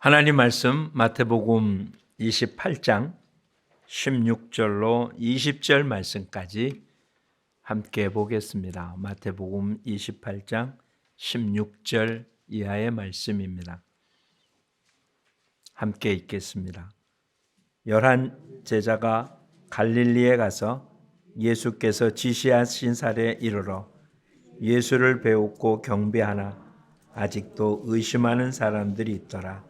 하나님 말씀 마태복음 28장 16절로 20절 말씀까지 함께 보겠습니다. 마태복음 28장 16절 이하의 말씀입니다. 함께 읽겠습니다. 11 제자가 갈릴리에 가서 예수께서 지시하신 살에 이르러 예수를 배웠고 경배하나 아직도 의심하는 사람들이 있더라.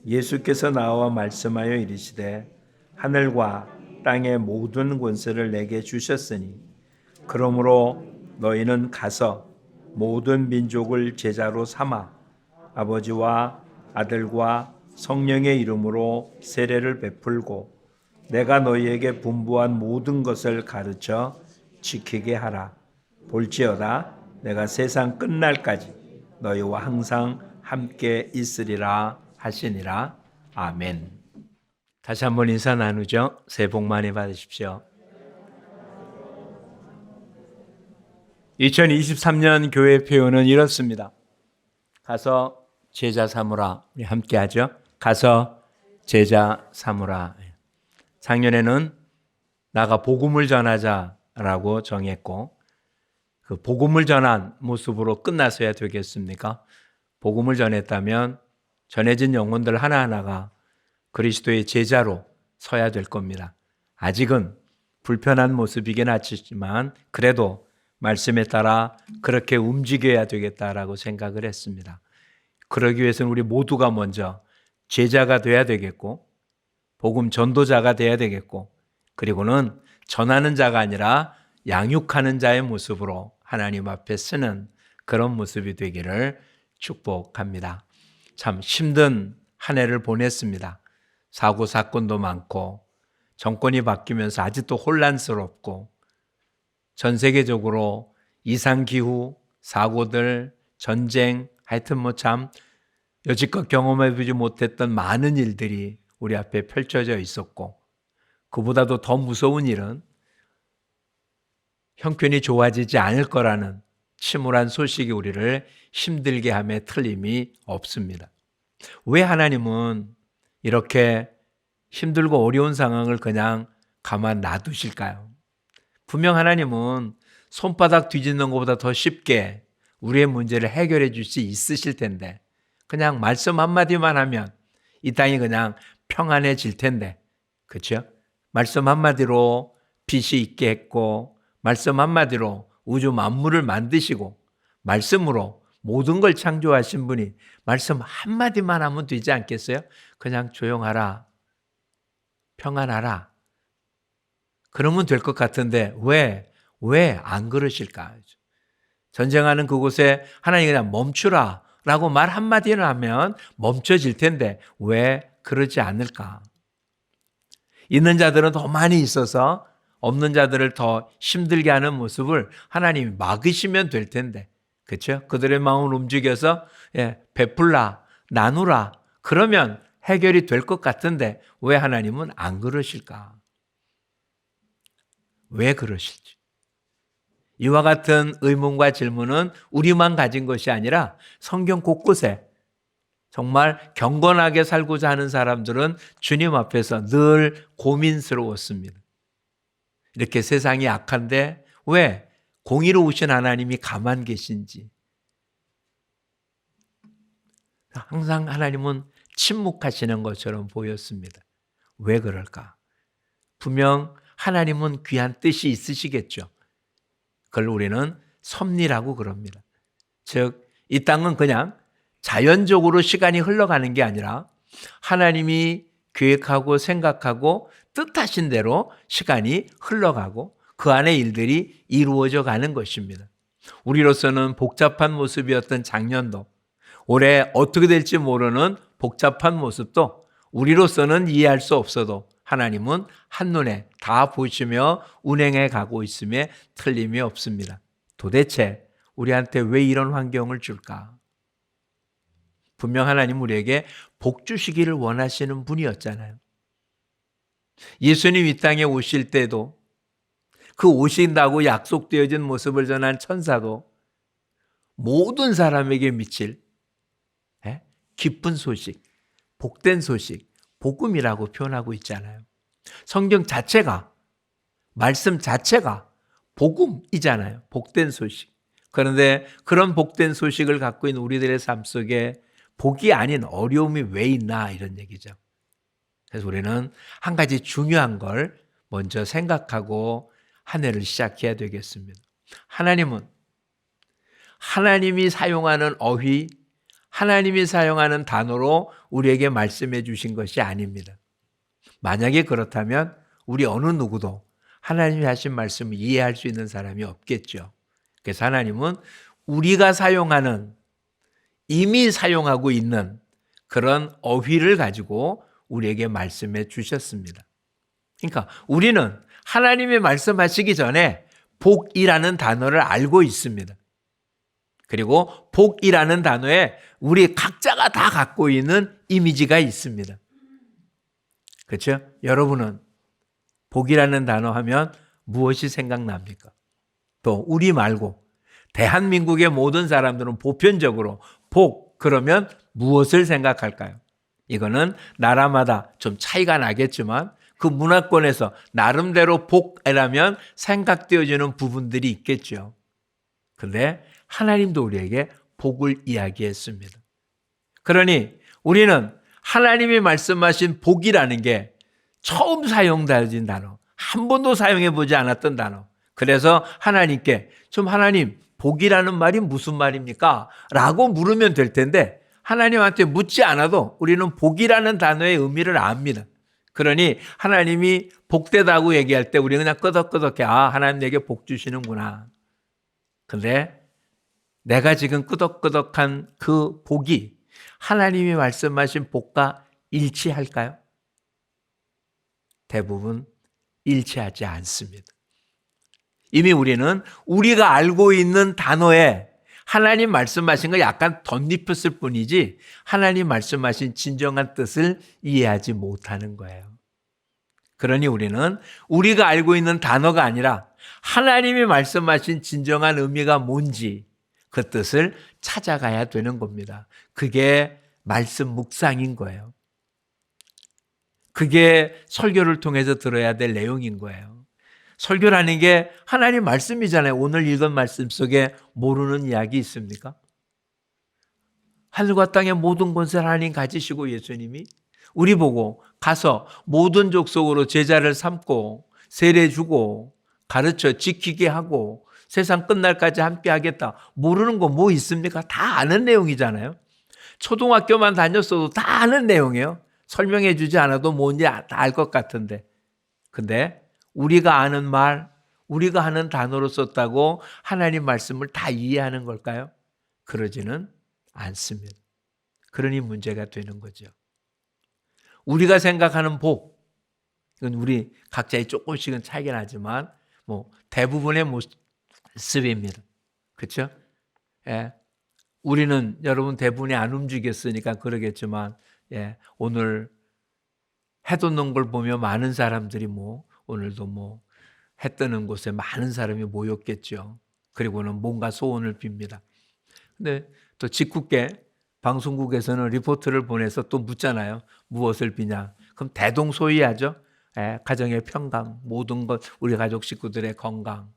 예수께서 나와 말씀하여 이르시되 하늘과 땅의 모든 권세를 내게 주셨으니 그러므로 너희는 가서 모든 민족을 제자로 삼아 아버지와 아들과 성령의 이름으로 세례를 베풀고 내가 너희에게 분부한 모든 것을 가르쳐 지키게 하라. 볼지어다 내가 세상 끝날까지 너희와 항상 함께 있으리라 하시니라. 아멘. 다시 한번 인사 나누죠. 새해 복 많이 받으십시오. 2023년 교회 표현은 이렇습니다. 가서 제자 삼으라. 우리 함께 하죠. 가서 제자 삼으라. 작년에는 나가 복음을 전하자라고 정했고 그 복음을 전한 모습으로 끝나서야 되겠습니까? 복음을 전했다면 전해진 영혼들 하나하나가 그리스도의 제자로 서야 될 겁니다. 아직은 불편한 모습이긴 하지만 그래도 말씀에 따라 그렇게 움직여야 되겠다라고 생각을 했습니다. 그러기 위해서는 우리 모두가 먼저 제자가 돼야 되겠고 복음 전도자가 돼야 되겠고 그리고는 전하는 자가 아니라 양육하는 자의 모습으로 하나님 앞에 쓰는 그런 모습이 되기를 축복합니다. 참 힘든 한 해를 보냈습니다. 사고 사건도 많고 정권이 바뀌면서 아직도 혼란스럽고 전 세계적으로 이상기후, 사고들, 전쟁 하여튼 참 여지껏 경험해보지 못했던 많은 일들이 우리 앞에 펼쳐져 있었고 그보다도 더 무서운 일은 형편이 좋아지지 않을 거라는 침울한 소식이 우리를 힘들게 함에 틀림이 없습니다. 왜 하나님은 이렇게 힘들고 어려운 상황을 그냥 가만 놔두실까요? 분명 하나님은 손바닥 뒤집는 것보다 더 쉽게 우리의 문제를 해결해 줄 수 있으실 텐데 그냥 말씀 한마디만 하면 이 땅이 그냥 평안해질 텐데 그렇죠? 말씀 한마디로 빛이 있게 했고 말씀 한마디로 우주 만물을 만드시고 말씀으로 모든 걸 창조하신 분이 말씀 한마디만 하면 되지 않겠어요? 그냥 조용하라, 평안하라. 그러면 될 것 같은데 왜 안 그러실까? 전쟁하는 그곳에 하나님이 그냥 멈추라 라고 말 한마디를 하면 멈춰질 텐데 왜 그러지 않을까? 있는 자들은 더 많이 있어서 없는 자들을 더 힘들게 하는 모습을 하나님이 막으시면 될 텐데 그렇죠? 그들의 마음을 움직여서 베풀라, 나누라 그러면 해결이 될 것 같은데 왜 하나님은 안 그러실까? 왜 그러실지. 이와 같은 의문과 질문은 우리만 가진 것이 아니라 성경 곳곳에 정말 경건하게 살고자 하는 사람들은 주님 앞에서 늘 고민스러웠습니다. 이렇게 세상이 악한데 왜 공의로우신 하나님이 가만 계신지. 항상 하나님은 침묵하시는 것처럼 보였습니다. 왜 그럴까? 분명 하나님은 귀한 뜻이 있으시겠죠. 그걸 우리는 섭리라고 그럽니다. 즉, 이 땅은 그냥 자연적으로 시간이 흘러가는 게 아니라 하나님이 계획하고 생각하고 뜻하신 대로 시간이 흘러가고 그 안에 일들이 이루어져 가는 것입니다. 우리로서는 복잡한 모습이었던 작년도 올해 어떻게 될지 모르는 복잡한 모습도 우리로서는 이해할 수 없어도 하나님은 한눈에 다 보시며 운행해 가고 있음에 틀림이 없습니다. 도대체 우리한테 왜 이런 환경을 줄까? 분명 하나님 우리에게 복 주시기를 원하시는 분이었잖아요. 예수님 이 땅에 오실 때도 그 오신다고 약속되어진 모습을 전한 천사도 모든 사람에게 미칠 기쁜 소식, 복된 소식, 복음이라고 표현하고 있잖아요. 성경 자체가, 말씀 자체가 복음이잖아요. 복된 소식. 그런데 그런 복된 소식을 갖고 있는 우리들의 삶 속에 복이 아닌 어려움이 왜 있나 이런 얘기죠. 그래서 우리는 한 가지 중요한 걸 먼저 생각하고 한 해를 시작해야 되겠습니다. 하나님은 하나님이 사용하는 어휘, 하나님이 사용하는 단어로 우리에게 말씀해 주신 것이 아닙니다. 만약에 그렇다면 우리 어느 누구도 하나님이 하신 말씀을 이해할 수 있는 사람이 없겠죠. 그래서 하나님은 우리가 사용하는, 이미 사용하고 있는 그런 어휘를 가지고 우리에게 말씀해 주셨습니다. 그러니까 우리는 하나님이 말씀하시기 전에 복이라는 단어를 알고 있습니다. 그리고 복이라는 단어에 우리 각자가 다 갖고 있는 이미지가 있습니다. 그렇죠? 여러분은 복이라는 단어 하면 무엇이 생각납니까? 또 우리 말고 대한민국의 모든 사람들은 보편적으로 복 그러면 무엇을 생각할까요? 이거는 나라마다 좀 차이가 나겠지만 그 문화권에서 나름대로 복이라면 생각되어지는 부분들이 있겠죠. 그런데 하나님도 우리에게 복을 이야기했습니다. 그러니 우리는 하나님이 말씀하신 복이라는 게 처음 사용되어진 단어, 한 번도 사용해 보지 않았던 단어. 그래서 하나님께 좀 하나님 복이라는 말이 무슨 말입니까? 라고 물으면 될 텐데 하나님한테 묻지 않아도 우리는 복이라는 단어의 의미를 압니다. 그러니 하나님이 복되다고 얘기할 때 우리는 그냥 끄덕끄덕해. 아, 하나님 내게 복 주시는구나. 근데 내가 지금 끄덕끄덕한 그 복이 하나님이 말씀하신 복과 일치할까요? 대부분 일치하지 않습니다. 이미 우리는 우리가 알고 있는 단어에 하나님 말씀하신 걸 약간 덧입혔을 뿐이지 하나님 말씀하신 진정한 뜻을 이해하지 못하는 거예요. 그러니 우리는 우리가 알고 있는 단어가 아니라 하나님이 말씀하신 진정한 의미가 뭔지 그 뜻을 찾아가야 되는 겁니다. 그게 말씀 묵상인 거예요. 그게 설교를 통해서 들어야 될 내용인 거예요. 설교라는 게 하나님 말씀이잖아요. 오늘 읽은 말씀 속에 모르는 이야기 있습니까? 하늘과 땅의 모든 권세를 하나님 가지시고 예수님이 우리 보고 가서 모든 족속으로 제자를 삼고 세례 주고 가르쳐 지키게 하고 세상 끝날까지 함께 하겠다. 모르는 거 뭐 있습니까? 다 아는 내용이잖아요. 초등학교만 다녔어도 다 아는 내용이에요. 설명해 주지 않아도 뭔지 다 알 것 같은데. 근데 우리가 아는 말, 우리가 하는 단어로 썼다고 하나님 말씀을 다 이해하는 걸까요? 그러지는 않습니다. 그러니 문제가 되는 거죠. 우리가 생각하는 복, 이건 우리 각자의 조금씩은 차이가 나지만 대부분의 모습입니다. 그렇죠? 예. 우리는 여러분 대부분이 안 움직였으니까 그러겠지만 오늘 해 돋는 걸 보며 많은 사람들이 오늘도 해 뜨는 곳에 많은 사람이 모였겠죠. 그리고는 뭔가 소원을 빕니다. 근데 또 직국계 방송국에서는 리포트를 보내서 또 묻잖아요. 무엇을 비냐? 그럼 대동소이하죠. 가정의 평강, 모든 것, 우리 가족 식구들의 건강,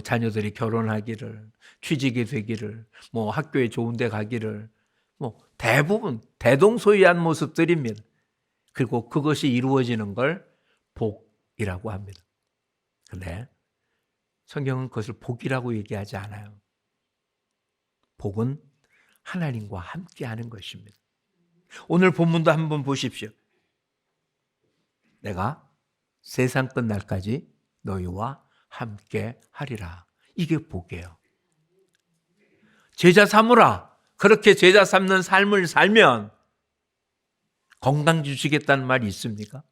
자녀들이 결혼하기를, 취직이 되기를, 학교에 좋은 데 가기를, 대부분 대동소이한 모습들입니다. 그리고 그것이 이루어지는 걸 복이라고 합니다. 그런데 성경은 그것을 복이라고 얘기하지 않아요. 복은 하나님과 함께하는 것입니다. 오늘 본문도 한번 보십시오. 내가 세상 끝날까지 너희와 함께 하리라. 이게 복이에요. 제자 삼으라. 그렇게 제자 삼는 삶을 살면 건강 주시겠다는 말이 있습니까?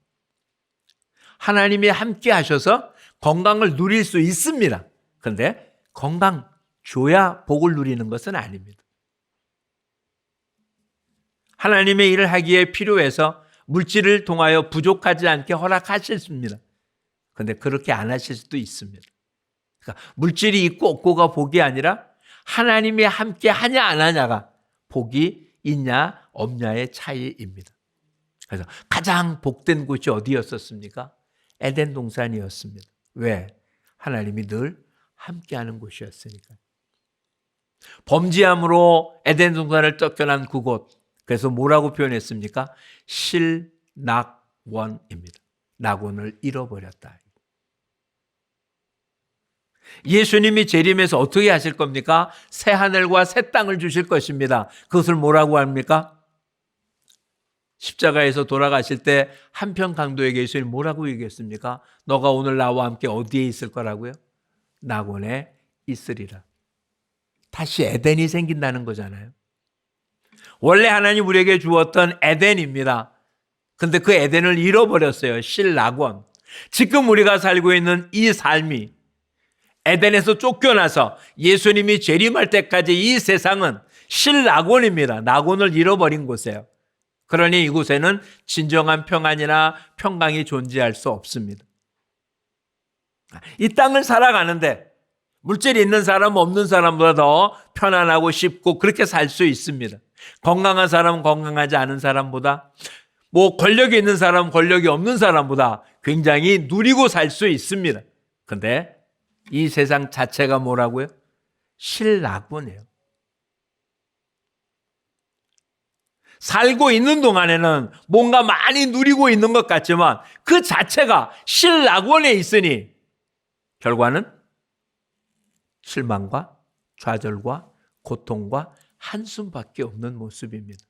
하나님이 함께 하셔서 건강을 누릴 수 있습니다. 그런데 건강 줘야 복을 누리는 것은 아닙니다. 하나님의 일을 하기에 필요해서 물질을 통하여 부족하지 않게 허락하셨습니다. 그런데 그렇게 안 하실 수도 있습니다. 그러니까 물질이 있고 없고가 복이 아니라 하나님이 함께 하냐 안 하냐가 복이 있냐 없냐의 차이입니다. 그래서 가장 복된 곳이 어디였었습니까? 에덴 동산이었습니다. 왜? 하나님이 늘 함께하는 곳이었으니까. 범죄함으로 에덴 동산을 쫓겨난 그곳, 그래서 뭐라고 표현했습니까? 실낙원입니다. 낙원을 잃어버렸다. 예수님이 재림해서 어떻게 하실 겁니까? 새 하늘과 새 땅을 주실 것입니다. 그것을 뭐라고 합니까? 십자가에서 돌아가실 때 한편 강도에게 예수님이 뭐라고 얘기했습니까? 너가 오늘 나와 함께 어디에 있을 거라고요? 낙원에 있으리라. 다시 에덴이 생긴다는 거잖아요. 원래 하나님 우리에게 주었던 에덴입니다. 근데 그 에덴을 잃어버렸어요. 실낙원. 지금 우리가 살고 있는 이 삶이 에덴에서 쫓겨나서 예수님이 재림할 때까지 이 세상은 실낙원입니다. 낙원을 잃어버린 곳이에요. 그러니 이곳에는 진정한 평안이나 평강이 존재할 수 없습니다. 이 땅을 살아가는데 물질이 있는 사람 없는 사람보다 더 편안하고 쉽고 그렇게 살 수 있습니다. 건강한 사람은 건강하지 않은 사람보다, 권력이 있는 사람은 권력이 없는 사람보다 굉장히 누리고 살 수 있습니다. 그런데 이 세상 자체가 뭐라고요? 실낙원이에요. 살고 있는 동안에는 뭔가 많이 누리고 있는 것 같지만 그 자체가 실낙원에 있으니 결과는 실망과 좌절과 고통과 한숨밖에 없는 모습입니다.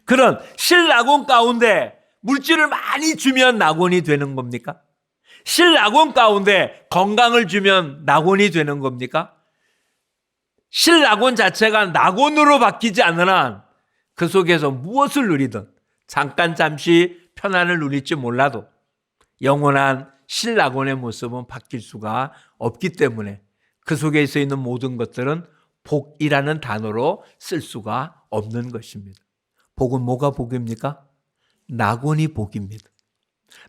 그런 실낙원 가운데 물질을 많이 주면 낙원이 되는 겁니까? 실낙원 가운데 건강을 주면 낙원이 되는 겁니까? 실낙원 자체가 낙원으로 바뀌지 않는 한 그 속에서 무엇을 누리든 잠시 편안을 누릴지 몰라도 영원한 실낙원의 모습은 바뀔 수가 없기 때문에 그 속에 있는 모든 것들은 복이라는 단어로 쓸 수가 없는 것입니다. 복은 뭐가 복입니까? 낙원이 복입니다.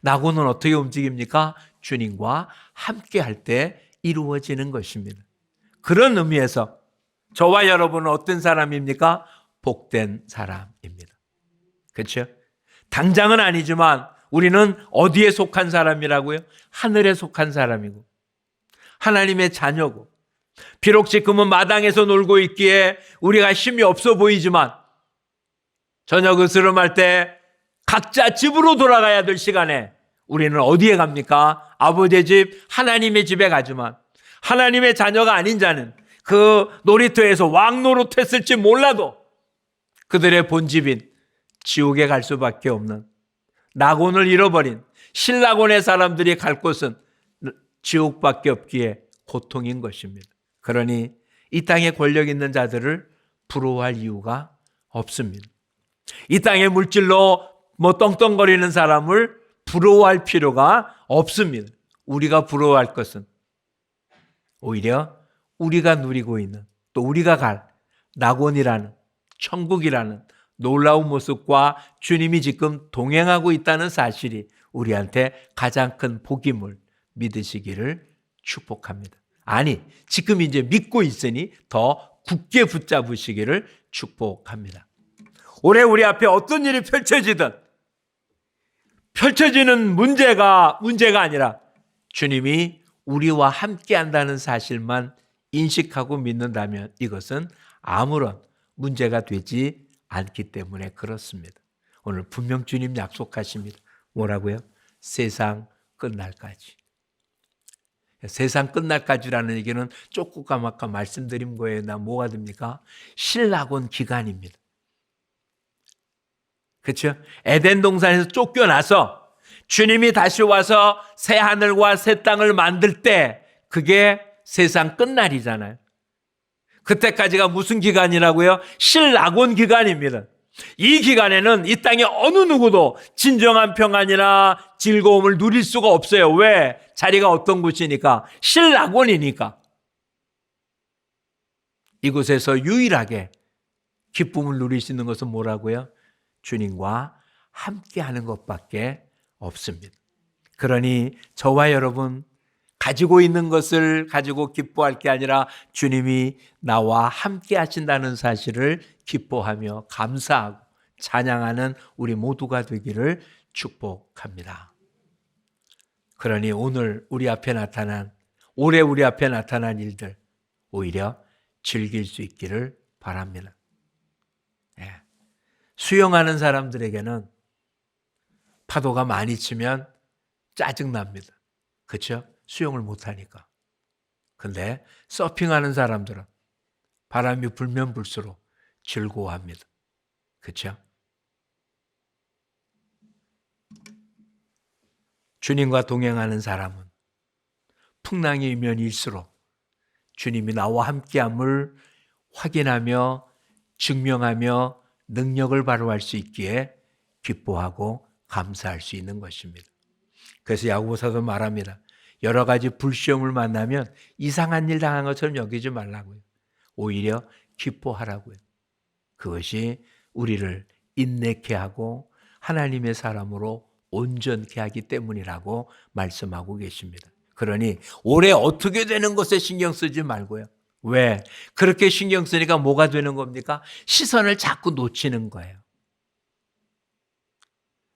낙원은 어떻게 움직입니까? 주님과 함께 할 때 이루어지는 것입니다. 그런 의미에서 저와 여러분은 어떤 사람입니까? 복된 사람입니다. 그렇죠? 당장은 아니지만 우리는 어디에 속한 사람이라고요? 하늘에 속한 사람이고 하나님의 자녀고, 비록 지금은 마당에서 놀고 있기에 우리가 힘이 없어 보이지만 저녁 으스름할 때 각자 집으로 돌아가야 될 시간에 우리는 어디에 갑니까? 아버지의 집, 하나님의 집에 가지만 하나님의 자녀가 아닌 자는 그 놀이터에서 왕노릇했을지 몰라도 그들의 본집인 지옥에 갈 수밖에 없는, 낙원을 잃어버린 실낙원의 사람들이 갈 곳은 지옥밖에 없기에 고통인 것입니다. 그러니 이 땅에 권력 있는 자들을 부러워할 이유가 없습니다. 이 땅의 물질로 떵떵거리는 사람을 부러워할 필요가 없습니다. 우리가 부러워할 것은 오히려 우리가 누리고 있는, 또 우리가 갈 낙원이라는, 천국이라는 놀라운 모습과 주님이 지금 동행하고 있다는 사실이 우리한테 가장 큰 복임을 믿으시기를 축복합니다. 아니, 지금 이제 믿고 있으니 더 굳게 붙잡으시기를 축복합니다. 올해 우리 앞에 어떤 일이 펼쳐지는 문제가 아니라 주님이 우리와 함께 한다는 사실만 인식하고 믿는다면 이것은 아무런 문제가 되지 않기 때문에 그렇습니다. 오늘 분명 주님 약속하십니다. 뭐라고요? 세상 끝날까지. 세상 끝날까지라는 얘기는 조금 아까 말씀드린 거에 뭐가 됩니까? 실낙원 기간입니다. 그렇죠? 에덴 동산에서 쫓겨나서 주님이 다시 와서 새 하늘과 새 땅을 만들 때 그게 세상 끝날이잖아요. 그때까지가 무슨 기간이라고요? 실낙원 기간입니다. 이 기간에는 이 땅의 어느 누구도 진정한 평안이나 즐거움을 누릴 수가 없어요. 왜? 자리가 어떤 곳이니까? 실낙원이니까. 이곳에서 유일하게 기쁨을 누릴 수 있는 것은 뭐라고요? 주님과 함께하는 것밖에 없습니다. 그러니 저와 여러분 가지고 있는 것을 가지고 기뻐할 게 아니라 주님이 나와 함께 하신다는 사실을 기뻐하며 감사하고 찬양하는 우리 모두가 되기를 축복합니다. 그러니 오늘 우리 앞에 나타난, 올해 우리 앞에 나타난 일들 오히려 즐길 수 있기를 바랍니다. 수영하는 사람들에게는 파도가 많이 치면 짜증납니다. 그렇죠? 수영을 못하니까. 근데 서핑하는 사람들은 바람이 불면 불수록 즐거워합니다. 그렇죠? 주님과 동행하는 사람은 풍랑이 일면 일수록 주님이 나와 함께함을 확인하며 증명하며 능력을 발휘할 수 있기에 기뻐하고 감사할 수 있는 것입니다. 그래서 야고보서도 말합니다. 여러 가지 불시험을 만나면 이상한 일 당한 것처럼 여기지 말라고요. 오히려 기뻐하라고요. 그것이 우리를 인내케 하고 하나님의 사람으로 온전케 하기 때문이라고 말씀하고 계십니다. 그러니 올해 어떻게 되는 것에 신경 쓰지 말고요. 왜? 그렇게 신경 쓰니까 뭐가 되는 겁니까? 시선을 자꾸 놓치는 거예요.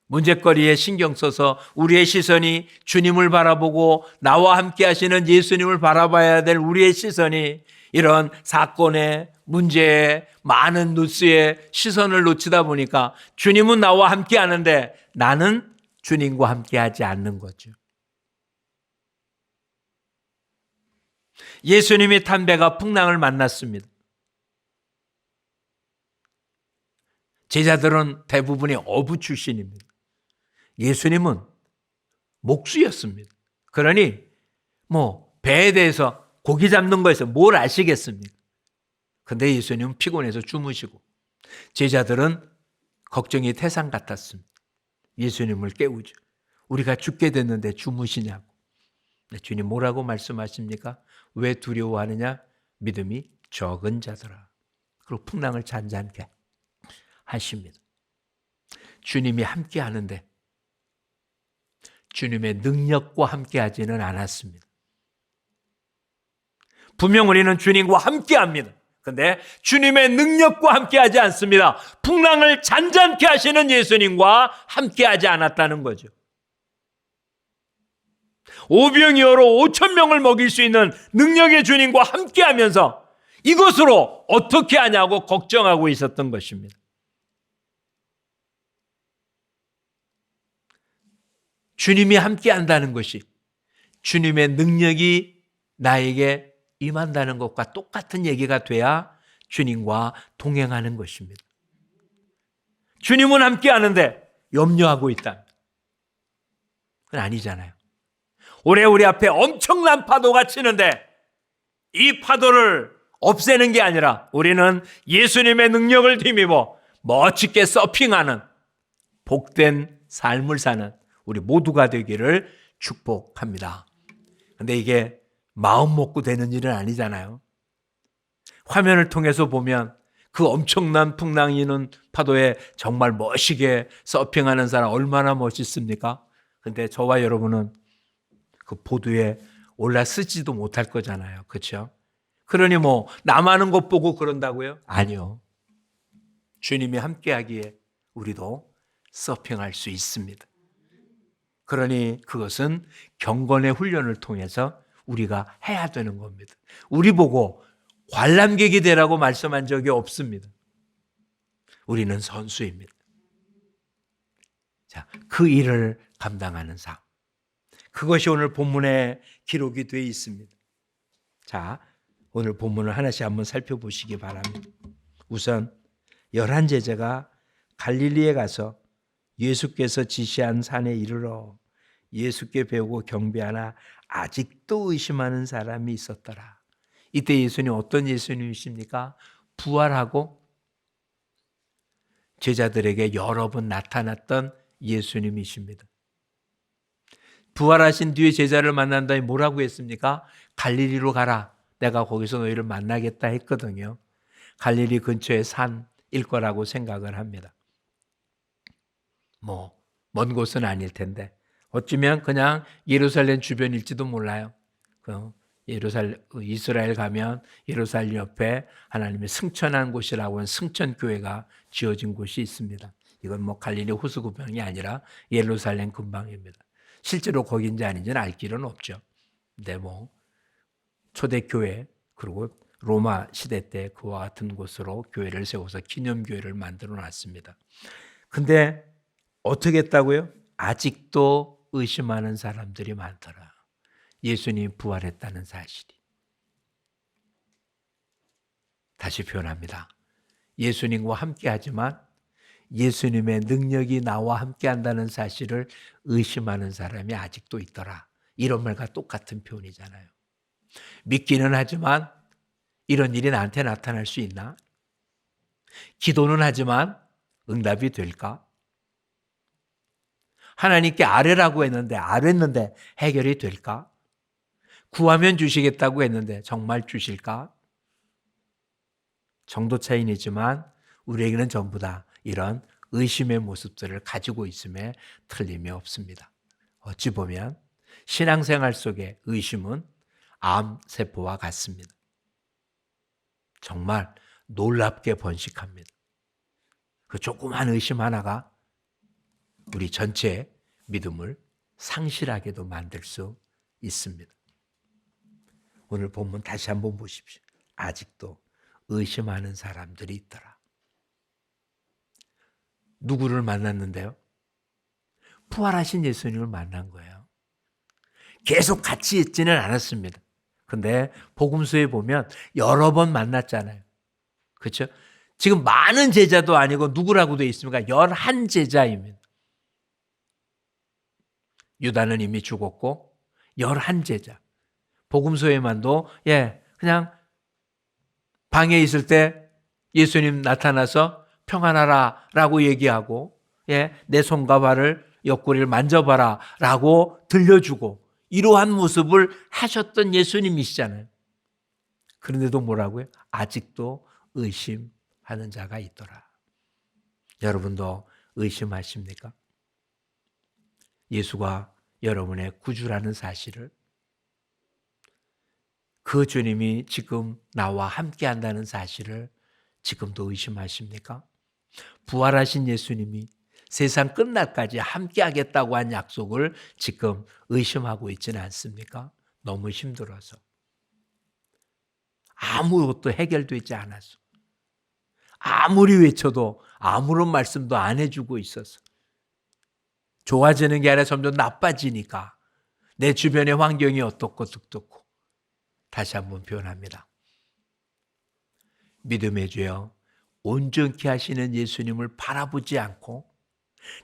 문제거리에 신경 써서 우리의 시선이 주님을 바라보고 나와 함께 하시는 예수님을 바라봐야 될 우리의 시선이 이런 사건에, 문제에, 많은 뉴스에 시선을 놓치다 보니까 주님은 나와 함께 하는데 나는 주님과 함께 하지 않는 거죠. 예수님이 탄 배가 풍랑을 만났습니다. 제자들은 대부분이 어부 출신입니다. 예수님은 목수였습니다. 그러니 배에 대해서 고기 잡는 거에서 뭘 아시겠습니까? 근데 예수님은 피곤해서 주무시고 제자들은 걱정이 태산 같았습니다. 예수님을 깨우죠. 우리가 죽게 됐는데 주무시냐고. 주님 뭐라고 말씀하십니까? 왜 두려워하느냐? 믿음이 적은 자들아. 그리고 풍랑을 잔잔케 하십니다. 주님이 함께 하는데 주님의 능력과 함께 하지는 않았습니다. 분명 우리는 주님과 함께 합니다. 그런데 주님의 능력과 함께 하지 않습니다. 풍랑을 잔잔케 하시는 예수님과 함께 하지 않았다는 거죠. 오병이어로 5,000명을 먹일 수 있는 능력의 주님과 함께 하면서 이것으로 어떻게 하냐고 걱정하고 있었던 것입니다. 주님이 함께 한다는 것이 주님의 능력이 나에게 임한다는 것과 똑같은 얘기가 돼야 주님과 동행하는 것입니다. 주님은 함께 하는데 염려하고 있다. 그건 아니잖아요. 올해 우리 앞에 엄청난 파도가 치는데 이 파도를 없애는 게 아니라 우리는 예수님의 능력을 힘입어 멋지게 서핑하는 복된 삶을 사는 우리 모두가 되기를 축복합니다. 그런데 이게 마음 먹고 되는 일은 아니잖아요. 화면을 통해서 보면 그 엄청난 풍랑이 있는 파도에 정말 멋지게 서핑하는 사람 얼마나 멋있습니까? 그런데 저와 여러분은 그 보도에 올라 쓰지도 못할 거잖아요. 그렇죠? 그러니 남 하는 것 보고 그런다고요? 아니요. 주님이 함께 하기에 우리도 서핑할 수 있습니다. 그러니 그것은 경건의 훈련을 통해서 우리가 해야 되는 겁니다. 우리 보고 관람객이 되라고 말씀한 적이 없습니다. 우리는 선수입니다. 자, 그 일을 감당하는 삶. 그것이 오늘 본문에 기록이 되어 있습니다. 자, 오늘 본문을 하나씩 한번 살펴보시기 바랍니다. 우선 11 제자가 갈릴리에 가서 예수께서 지시한 산에 이르러 예수께 배우고 경배하나 아직도 의심하는 사람이 있었더라. 이때 예수님 어떤 예수님이십니까? 부활하고 제자들에게 여러 번 나타났던 예수님이십니다. 부활하신 뒤에 제자를 만난 다음에 뭐라고 했습니까? 갈릴리로 가라. 내가 거기서 너희를 만나겠다 했거든요. 갈릴리 근처의 산일 거라고 생각을 합니다. 먼 곳은 아닐 텐데 어쩌면 그냥 예루살렘 주변일지도 몰라요. 이스라엘 가면 예루살렘 옆에 하나님의 승천한 곳이라고 하는 승천교회가 지어진 곳이 있습니다. 이건 뭐 갈릴리 호수구경이 아니라 예루살렘 근방입니다. 실제로 거기인지 아닌지는 알 길은 없죠. 근데 뭐 초대교회 그리고 로마 시대 때 그와 같은 곳으로 교회를 세워서 기념교회를 만들어 놨습니다. 근데 어떻게 했다고요? 아직도 의심하는 사람들이 많더라. 예수님이 부활했다는 사실이. 다시 표현합니다. 예수님과 함께 하지만 예수님의 능력이 나와 함께 한다는 사실을 의심하는 사람이 아직도 있더라. 이런 말과 똑같은 표현이잖아요. 믿기는 하지만 이런 일이 나한테 나타날 수 있나? 기도는 하지만 응답이 될까? 하나님께 아뢰라고 했는데 아뢰는데 해결이 될까? 구하면 주시겠다고 했는데 정말 주실까? 정도 차이이지만 우리에게는 전부 다 이런 의심의 모습들을 가지고 있음에 틀림이 없습니다. 어찌 보면 신앙생활 속에 의심은 암세포와 같습니다. 정말 놀랍게 번식합니다. 그 조그만 의심 하나가 우리 전체의 믿음을 상실하게도 만들 수 있습니다. 오늘 본문 다시 한번 보십시오. 아직도 의심하는 사람들이 있더라. 누구를 만났는데요? 부활하신 예수님을 만난 거예요. 계속 같이 있지는 않았습니다. 근데 복음서에 보면 여러 번 만났잖아요. 그렇죠? 지금 많은 제자도 아니고 누구라고 되어 있습니까? 11제자입니다. 유다는 이미 죽었고 11제자. 복음서에만도 그냥 방에 있을 때 예수님 나타나서 평안하라 라고 얘기하고 내 손과 발을 옆구리를 만져봐라 라고 들려주고 이러한 모습을 하셨던 예수님이시잖아요. 그런데도 뭐라고요? 아직도 의심하는 자가 있더라. 여러분도 의심하십니까? 예수가 여러분의 구주라는 사실을, 그 주님이 지금 나와 함께 한다는 사실을 지금도 의심하십니까? 부활하신 예수님이 세상 끝날까지 함께 하겠다고 한 약속을 지금 의심하고 있지는 않습니까? 너무 힘들어서. 아무것도 해결되지 않아서. 아무리 외쳐도 아무런 말씀도 안 해주고 있어서. 좋아지는 게 아니라 점점 나빠지니까 내 주변의 환경이 어떻고 어떻고. 다시 한번 표현합니다. 믿음의 주여, 온전케 하시는 예수님을 바라보지 않고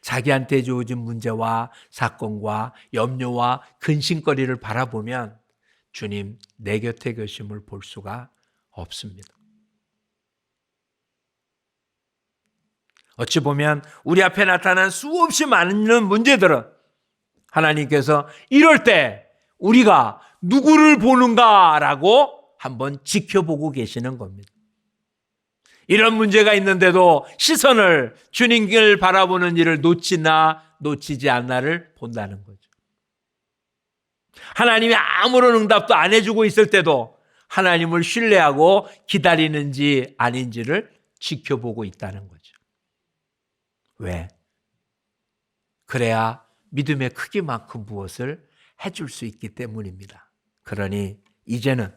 자기한테 주어진 문제와 사건과 염려와 근심거리를 바라보면 주님 내 곁에 계심을 볼 수가 없습니다. 어찌 보면 우리 앞에 나타난 수없이 많은 문제들은 하나님께서 이럴 때 우리가 누구를 보는가라고 한번 지켜보고 계시는 겁니다. 이런 문제가 있는데도 시선을 주님을 바라보는 일을 놓치나 놓치지 않나를 본다는 거죠. 하나님이 아무런 응답도 안 해주고 있을 때도 하나님을 신뢰하고 기다리는지 아닌지를 지켜보고 있다는 거죠. 왜? 그래야 믿음의 크기만큼 무엇을 해줄 수 있기 때문입니다. 그러니 이제는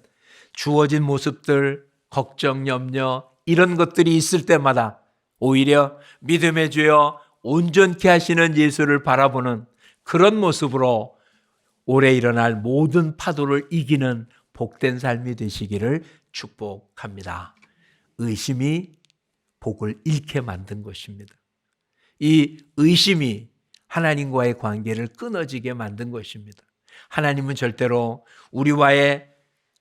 주어진 모습들, 걱정, 염려 이런 것들이 있을 때마다 오히려 믿음의 주여 온전케 하시는 예수를 바라보는 그런 모습으로 올해 일어날 모든 파도를 이기는 복된 삶이 되시기를 축복합니다. 의심이 복을 잃게 만든 것입니다. 이 의심이 하나님과의 관계를 끊어지게 만든 것입니다. 하나님은 절대로 우리와의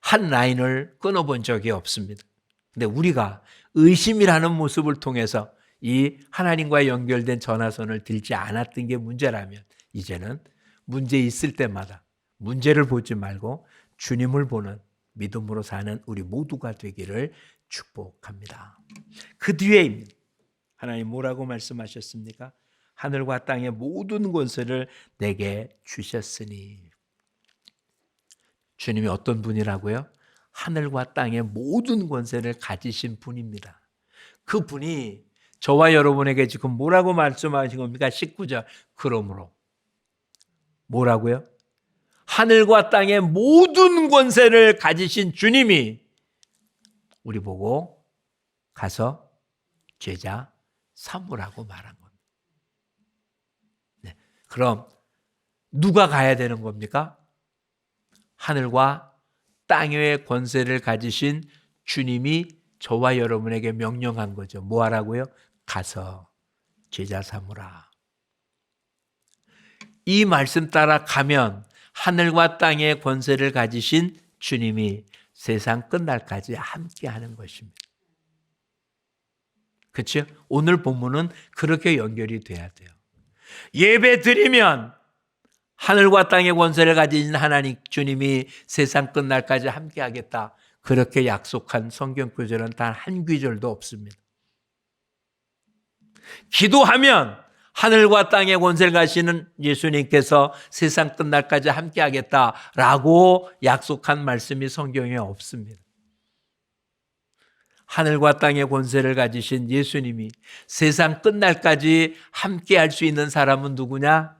한 라인을 끊어본 적이 없습니다. 근데 우리가 의심이라는 모습을 통해서 이 하나님과 연결된 전화선을 들지 않았던 게 문제라면 이제는 문제 있을 때마다 문제를 보지 말고 주님을 보는 믿음으로 사는 우리 모두가 되기를 축복합니다. 그 뒤에입니다. 하나님 뭐라고 말씀하셨습니까? 하늘과 땅의 모든 권세를 내게 주셨으니. 주님이 어떤 분이라고요? 하늘과 땅의 모든 권세를 가지신 분입니다. 그 분이 저와 여러분에게 지금 뭐라고 말씀하신 겁니까? 19절. 그러므로 뭐라고요? 하늘과 땅의 모든 권세를 가지신 주님이 우리 보고 가서 제자 삼으라고 말한 겁니다. 네. 그럼 누가 가야 되는 겁니까? 하늘과 땅의 권세를 가지신 주님이 저와 여러분에게 명령한 거죠. 뭐 하라고요? 가서 제자 삼으라. 이 말씀 따라 가면 하늘과 땅의 권세를 가지신 주님이 세상 끝날까지 함께 하는 것입니다. 그렇죠? 오늘 본문은 그렇게 연결이 돼야 돼요. 예배 드리면 하늘과 땅의 권세를 가진 하나님 주님이 세상 끝날까지 함께 하겠다. 그렇게 약속한 성경 구절은 단 한 구절도 없습니다. 기도하면 하늘과 땅의 권세를 가지시는 예수님께서 세상 끝날까지 함께 하겠다라고 약속한 말씀이 성경에 없습니다. 하늘과 땅의 권세를 가지신 예수님이 세상 끝날까지 함께 할 수 있는 사람은 누구냐?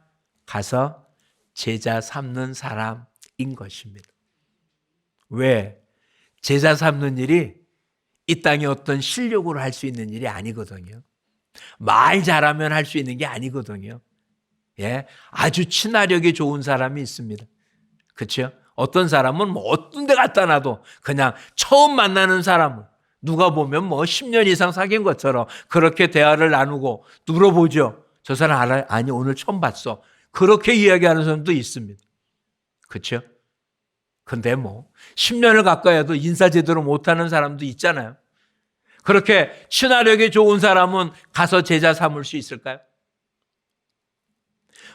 가서 제자 삼는 사람인 것입니다. 왜? 제자 삼는 일이 이 땅에 어떤 실력으로 할 수 있는 일이 아니거든요. 말 잘하면 할 수 있는 게 아니거든요. 예, 아주 친화력이 좋은 사람이 있습니다. 그렇죠? 어떤 사람은 뭐 어떤 데 갖다 놔도 그냥 처음 만나는 사람을 누가 보면 뭐 10년 이상 사귄 것처럼 그렇게 대화를 나누고 물어보죠. 저 사람 알아요? 아니, 오늘 처음 봤어. 그렇게 이야기하는 사람도 있습니다. 그렇죠? 근데 뭐 10년을 가까이 해도 인사 제대로 못하는 사람도 있잖아요. 그렇게 친화력이 좋은 사람은 가서 제자 삼을 수 있을까요?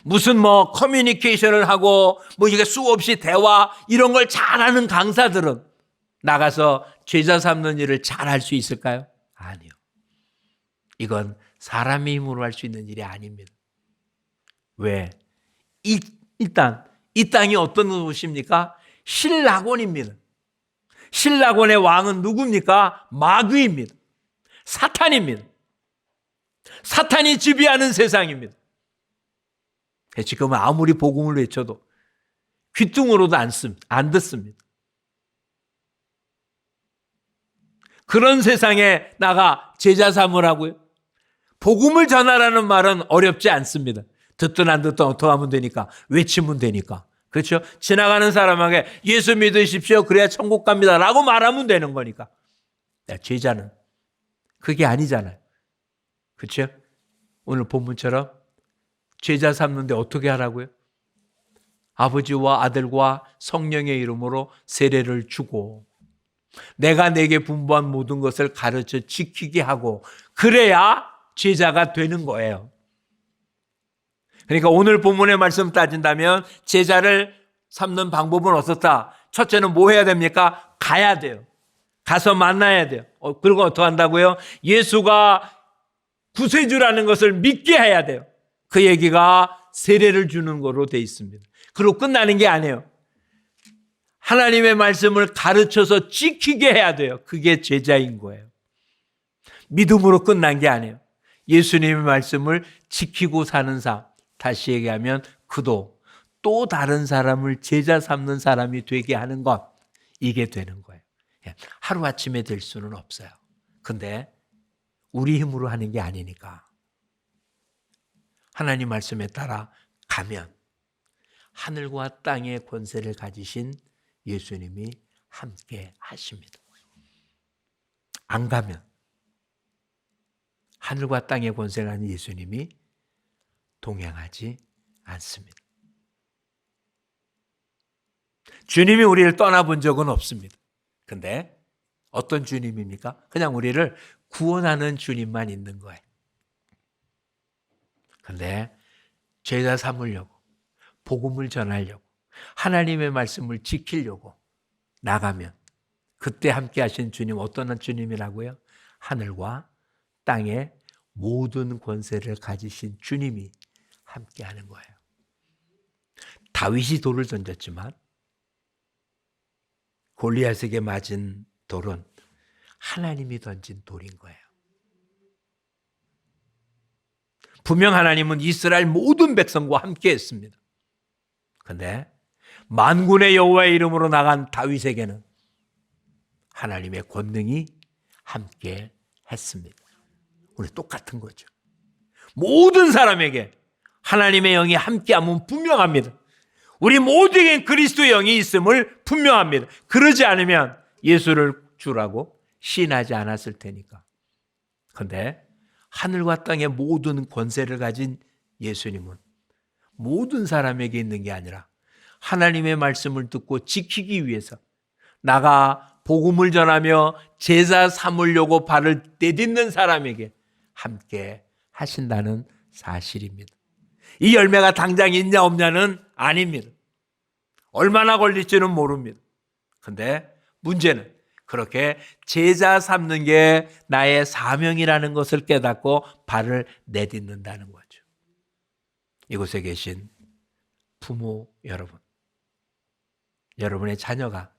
무슨 뭐 커뮤니케이션을 하고 뭐 이게 수없이 대화 이런 걸 잘하는 강사들은 나가서 제자 삼는 일을 잘할 수 있을까요? 아니요. 이건 사람의 힘으로 할 수 있는 일이 아닙니다. 왜? 일단 이 땅이 어떤 곳입니까? 신라곤입니다. 신라곤의 왕은 누굽니까? 마귀입니다. 사탄입니다. 사탄이 지배하는 세상입니다. 지금 아무리 복음을 외쳐도 귀뚱으로도 안 듣습니다. 그런 세상에 나가 제자 삼으라고요? 복음을 전하라는 말은 어렵지 않습니다. 듣든 안 듣든 어떻게 하면 되니까, 외치면 되니까. 그렇죠? 지나가는 사람에게 예수 믿으십시오. 그래야 천국 갑니다. 라고 말하면 되는 거니까. 제자는 그게 아니잖아요. 그렇죠? 오늘 본문처럼 제자 삼는데 어떻게 하라고요? 아버지와 아들과 성령의 이름으로 세례를 주고 내가 내게 분부한 모든 것을 가르쳐 지키게 하고 그래야 제자가 되는 거예요. 그러니까 오늘 본문의 말씀 따진다면 제자를 삼는 방법은 어떻다? 첫째는 뭐 해야 됩니까? 가야 돼요. 가서 만나야 돼요. 그리고 어떻게 한다고요? 예수가 구세주라는 것을 믿게 해야 돼요. 그 얘기가 세례를 주는 거로 돼 있습니다. 그리고 끝나는 게 아니에요. 하나님의 말씀을 가르쳐서 지키게 해야 돼요. 그게 제자인 거예요. 믿음으로 끝난 게 아니에요. 예수님의 말씀을 지키고 사는 삶. 다시 얘기하면 그도 또 다른 사람을 제자 삼는 사람이 되게 하는 것. 이게 되는 거예요. 하루아침에 될 수는 없어요. 근데 우리 힘으로 하는 게 아니니까 하나님 말씀에 따라 가면 하늘과 땅의 권세를 가지신 예수님이 함께 하십니다. 안 가면 하늘과 땅의 권세를 가진 예수님이 동행하지 않습니다. 주님이 우리를 떠나본 적은 없습니다. 근데 어떤 주님입니까? 그냥 우리를 구원하는 주님만 있는 거예요. 근데 제자 삼으려고, 복음을 전하려고, 하나님의 말씀을 지키려고 나가면 그때 함께 하신 주님 어떤 주님이라고요? 하늘과 땅의 모든 권세를 가지신 주님이 함께 하는 거예요. 다윗이 돌을 던졌지만 골리앗에게 맞은 돌은 하나님이 던진 돌인 거예요. 분명 하나님은 이스라엘 모든 백성과 함께 했습니다. 그런데 만군의 여호와의 이름으로 나간 다윗에게는 하나님의 권능이 함께 했습니다. 우리 똑같은 거죠. 모든 사람에게 하나님의 영이 함께하면 분명합니다. 우리 모두에겐 그리스도의 영이 있음을 분명합니다. 그러지 않으면 예수를 주라고 시인하지 않았을 테니까. 그런데 하늘과 땅의 모든 권세를 가진 예수님은 모든 사람에게 있는 게 아니라 하나님의 말씀을 듣고 지키기 위해서 나가 복음을 전하며 제자 삼으려고 발을 내딛는 사람에게 함께 하신다는 사실입니다. 이 열매가 당장 있냐 없냐는 아닙니다. 얼마나 걸릴지는 모릅니다. 그런데 문제는 그렇게 제자 삼는 게 나의 사명이라는 것을 깨닫고 발을 내딛는다는 거죠. 이곳에 계신 부모 여러분, 여러분의 자녀가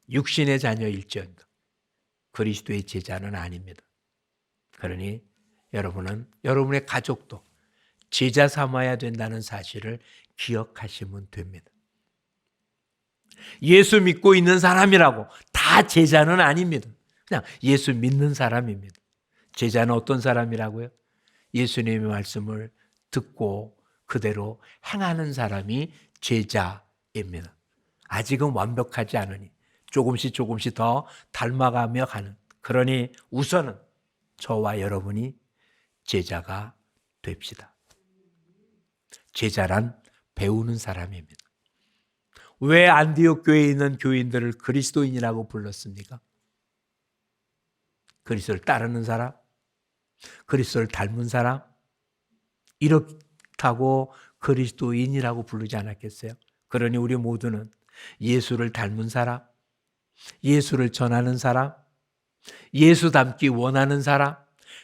육신의 자녀일지언정 그리스도의 제자는 아닙니다. 그러니 여러분은 여러분의 가족도 제자 삼아야 된다는 사실을 기억하시면 됩니다. 예수 믿고 있는 사람이라고 다 제자는 아닙니다. 그냥 예수 믿는 사람입니다. 제자는 어떤 사람이라고요? 예수님의 말씀을 듣고 그대로 행하는 사람이 제자입니다. 아직은 완벽하지 않으니 조금씩 더 닮아가며 가는, 그러니 우선은 저와 여러분이 제자가 됩시다. 제자란 배우는 사람입니다. 왜 안디옥 교회에 있는 교인들을 그리스도인이라고 불렀습니까? 그리스도를 따르는 사람, 그리스도를 닮은 사람, 이렇다고 그리스도인이라고 부르지 않았겠어요? 그러니 우리 모두는 예수를 닮은 사람, 예수를 전하는 사람, 예수 닮기 원하는 사람,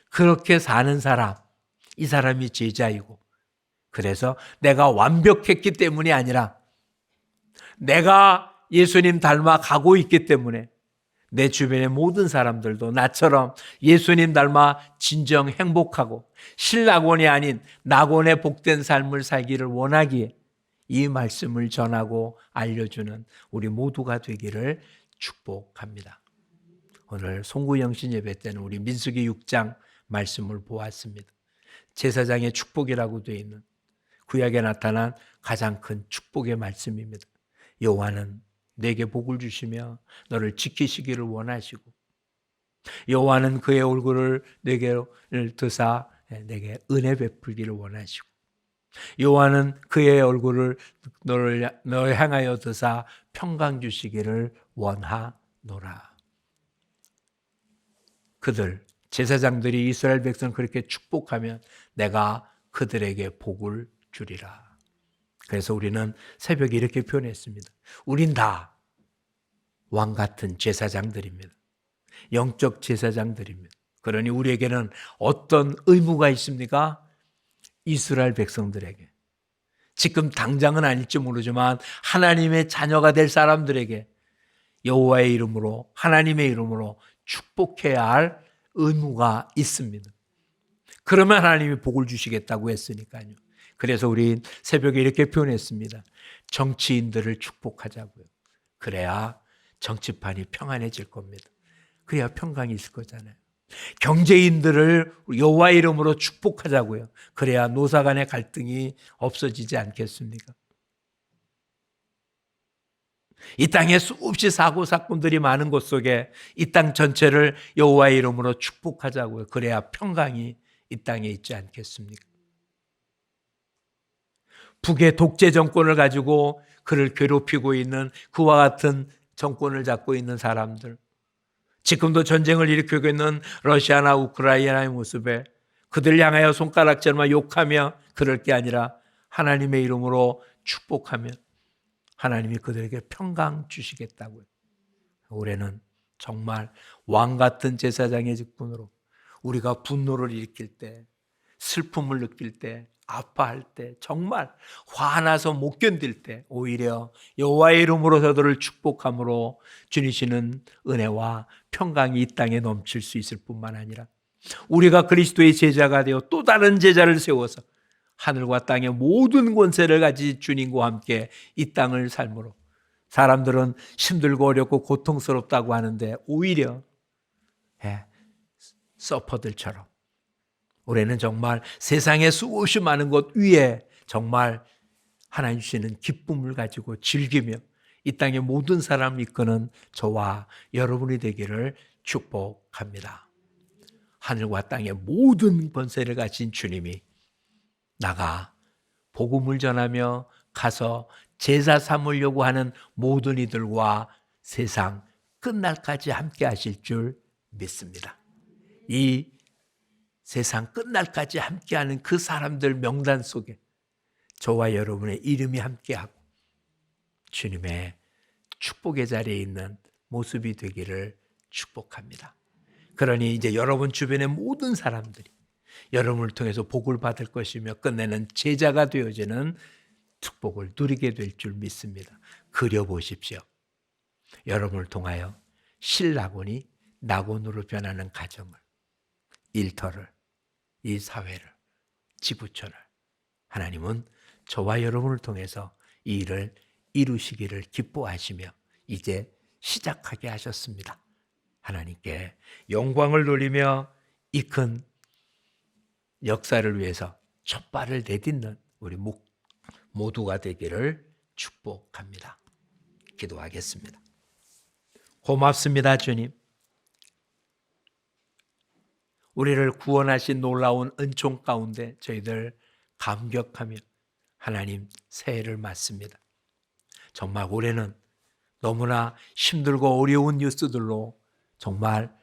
그렇게 사는 사람, 이 사람이 제자이고, 그래서 내가 완벽했기 때문이 아니라 내가 예수님 닮아 가고 있기 때문에 내 주변의 모든 사람들도 나처럼 예수님 닮아 진정 행복하고 신낙원이 아닌 낙원의 복된 삶을 살기를 원하기에 이 말씀을 전하고 알려주는 우리 모두가 되기를 축복합니다. 오늘 송구영신 예배 때는 우리 민수기 6장 말씀을 보았습니다. 제사장의 축복이라고 되어 있는 구약에 나타난 가장 큰 축복의 말씀입니다. 여호와는 내게 복을 주시며 너를 지키시기를 원하시고, 여호와는 그의 얼굴을 내게 드사 내게 은혜 베풀기를 원하시고, 여호와는 그의 얼굴을 너를 향하여 드사 평강 주시기를 원하노라. 그들 제사장들이 이스라엘 백성을 그렇게 축복하면 내가 그들에게 복을 주리라. 그래서 우리는 새벽에 이렇게 표현했습니다. 우린 다 왕 같은 제사장들입니다. 영적 제사장들입니다. 그러니 우리에게는 어떤 의무가 있습니까? 이스라엘 백성들에게, 지금 당장은 아닐지 모르지만 하나님의 자녀가 될 사람들에게 여호와의 이름으로, 하나님의 이름으로 축복해야 할 의무가 있습니다. 그러면 하나님이 복을 주시겠다고 했으니까요. 그래서 우리 새벽에 이렇게 표현했습니다. 정치인들을 축복하자고요. 그래야 정치판이 평안해질 겁니다. 그래야 평강이 있을 거잖아요. 경제인들을 여호와의 이름으로 축복하자고요. 그래야 노사 간의 갈등이 없어지지 않겠습니까? 이 땅에 수없이 사고 사건들이 많은 곳 속에 이 땅 전체를 여호와의 이름으로 축복하자고요. 그래야 평강이 이 땅에 있지 않겠습니까? 북의 독재 정권을 가지고 그를 괴롭히고 있는 그와 같은 정권을 잡고 있는 사람들, 지금도 전쟁을 일으키고 있는 러시아나 우크라이나의 모습에 그들 향하여 손가락질만 욕하며 그럴 게 아니라 하나님의 이름으로 축복하며 하나님이 그들에게 평강 주시겠다고요. 올해는 정말 왕 같은 제사장의 직분으로 우리가 분노를 일으킬 때, 슬픔을 느낄 때, 아파할 때, 정말 화나서 못 견딜 때 오히려 여호와의 이름으로 저들을 축복함으로 주시는 은혜와 평강이 이 땅에 넘칠 수 있을 뿐만 아니라 우리가 그리스도의 제자가 되어 또 다른 제자를 세워서 하늘과 땅의 모든 권세를 가진 주님과 함께 이 땅을 삶으로 사람들은 힘들고 어렵고 고통스럽다고 하는데 오히려 서퍼들처럼 올해는 정말 세상에 수없이 많은 것 위에 정말 하나님 주시는 기쁨을 가지고 즐기며 이 땅의 모든 사람을 이끄는 저와 여러분이 되기를 축복합니다. 하늘과 땅의 모든 권세를 가진 주님이 나가 복음을 전하며 가서 제자 삼으려고 하는 모든 이들과 세상 끝날까지 함께 하실 줄 믿습니다. 이 세상 끝날까지 함께하는 그 사람들 명단 속에 저와 여러분의 이름이 함께하고 주님의 축복의 자리에 있는 모습이 되기를 축복합니다. 그러니 이제 여러분 주변의 모든 사람들이 여러분을 통해서 복을 받을 것이며 끝내는 제자가 되어지는 축복을 누리게 될 줄 믿습니다. 그려보십시오. 여러분을 통하여 신낙원이 낙원으로 변하는 가정을, 일터를, 이 사회를, 지구촌을 하나님은 저와 여러분을 통해서 이 일을 이루시기를 기뻐하시며 이제 시작하게 하셨습니다. 하나님께 영광을 돌리며 이 큰 역사를 위해서 첫 발을 내딛는 우리 모두가 되기를 축복합니다. 기도하겠습니다. 고맙습니다, 주님. 우리를 구원하신 놀라운 은총 가운데 저희들 감격하며 하나님 새해를 맞습니다. 정말 올해는 너무나 힘들고 어려운 뉴스들로 정말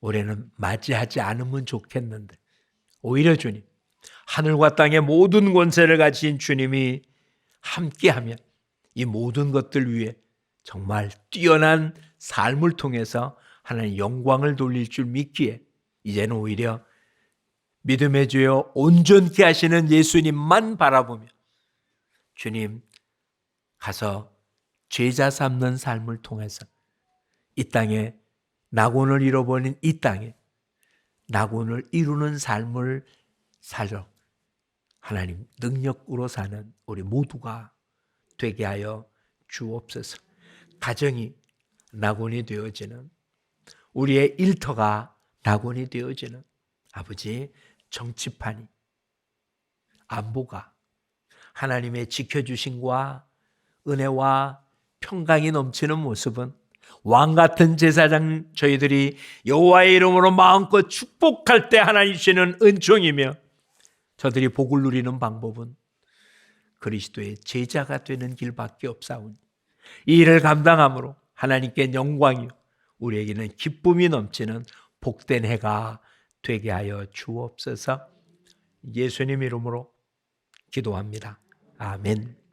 올해는 맞이하지 않으면 좋겠는데 오히려 주님, 하늘과 땅의 모든 권세를 가진 주님이 함께하면 이 모든 것들 위해 정말 뛰어난 삶을 통해서 하나님 영광을 돌릴 줄 믿기에 이제는 오히려 믿음의 주여 온전케 하시는 예수님만 바라보며 주님 가서 제자 삼는 삶을 통해서 이 땅에 낙원을 잃어버린 이 땅에 낙원을 이루는 삶을 살려 하나님 능력으로 사는 우리 모두가 되게 하여 주옵소서. 가정이 낙원이 되어지는 우리의 일터가 낙원이 되어지는 아버지 정치판이 안보가 하나님의 지켜주심과 은혜와 평강이 넘치는 모습은 왕같은 제사장 저희들이 여호와의 이름으로 마음껏 축복할 때 하나님 주시는 은총이며 저들이 복을 누리는 방법은 그리스도의 제자가 되는 길밖에 없사오니 이 일을 감당함으로 하나님께 영광이요 우리에게는 기쁨이 넘치는 복된 해가 되게 하여 주옵소서. 예수님 이름으로 기도합니다. 아멘.